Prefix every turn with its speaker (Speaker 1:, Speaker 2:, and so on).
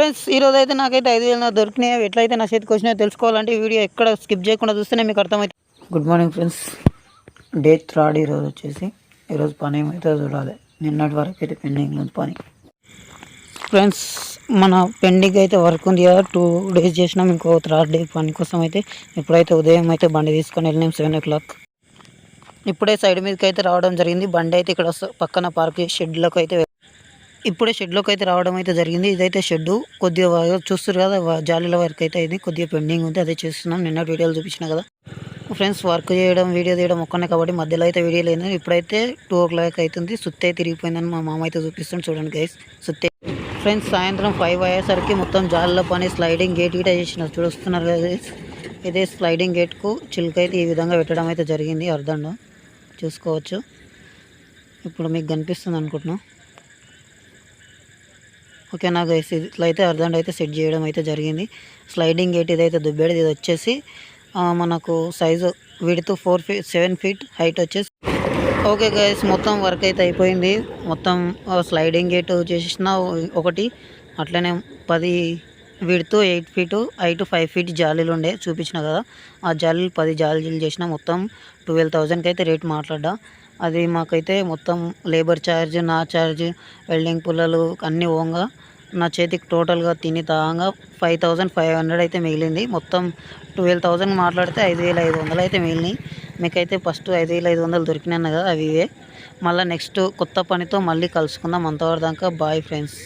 Speaker 1: Friends ఈరోజు అయితే నాకైతే 5,000 దొరికినాయి. ఎట్లయితే నా చేతికి వచ్చినాయో తెలుసుకోవాలంటే ఈ వీడియో ఎక్కడ స్కిప్ చేయకుండా చూస్తేనే మీకు అర్థమైతే. గుడ్ మార్నింగ్ ఫ్రెండ్స్, డే 3 ఈరోజు వచ్చేసి. ఈరోజు పని ఏమైతే చూడాలి. నిన్నటి వరకు అయితే పెండింగ్ ఉంది పని. ఫ్రెండ్స్ మన పెండింగ్ అయితే వర్క్ ఉంది కదా, 2 days చేసినాం. ఇంకో 3rd డే పని కోసం అయితే ఇప్పుడైతే ఉదయం అయితే బండి తీసుకొని వెళ్ళినాం 7 o'clock. ఇప్పుడే సైడ్ మీదకి అయితే రావడం జరిగింది. బండి అయితే ఇక్కడ పక్కన పార్క్ షెడ్లోకి అయితే ఇప్పుడే షెడ్లోకి అయితే రావడం అయితే జరిగింది. ఇదైతే షెడ్ కొద్దిగా చూస్తారు కదా, జాలీల వర్క్ అయితే ఇది కొద్దిగా పెండింగ్ ఉంది, అదే చేస్తున్నాం. నిన్న వీడియోలు చూపించిన కదా ఫ్రెండ్స్. వర్క్ చేయడం వీడియో తీయడం ఒక్కనే కాబట్టి మధ్యలో అయితే వీడియో లేదు. ఇప్పుడైతే 2 o'clock అవుతుంది. సుత్తి అయితే తిరిగిపోయిందని మా మామ అయితే చూపిస్తుంది. చూడండి గైస్, సుత్తి. ఫ్రెండ్స్ సాయంత్రం 5 అయ్యేసరికి మొత్తం జాలీల పని స్లైడింగ్ గేట్ గిట చేసిన చూస్తున్నారు కదా గైస్. ఇదే స్లైడింగ్ గేట్కు చిలుక అయితే ఈ విధంగా పెట్టడం అయితే జరిగింది. అర్థం చూసుకోవచ్చు. ఇప్పుడు మీకు కనిపిస్తుంది అనుకుంటున్నాం. ఓకేనా గైస్, ఇట్లా అయితే అర్థం అయితే సెట్ చేయడం అయితే జరిగింది. స్లైడింగ్ గేట్ ఇదైతే దుబ్బేది. ఇది వచ్చేసి మనకు సైజు విడ్త్ 7 feet, హైట్ వచ్చేసి. ఓకే గైస్, మొత్తం వర్క్ అయితే అయిపోయింది. మొత్తం స్లైడింగ్ గేట్ చేసిన ఒకటి, అట్లనే 10 విడ్త్ 8 feet, హైట్ 5 feet జాలీలు ఉండే చూపించిన కదా. ఆ జాలీలు 10 జాలీలు చేసిన మొత్తం 12,000కి అయితే రేట్ మాట్లాడ్డా. అది మాకైతే మొత్తం లేబర్ ఛార్జ్, నా ఛార్జ్, వెల్డింగ్ పుల్లలు అన్నీ ఓంగా నా చేతికి టోటల్గా తిని తాగా 5,500 అయితే మిగిలింది. మొత్తం 12,000 మాట్లాడితే 5,500 అయితే మిగిలినాయి. మీకైతే ఫస్ట్ 5,500 దొరికినాయి కదా, అవి ఇవే. మళ్ళీ నెక్స్ట్ కొత్త పనితో మళ్ళీ కలుసుకుందాం. అంతవరకు దాకా బాయ్ ఫ్రెండ్స్.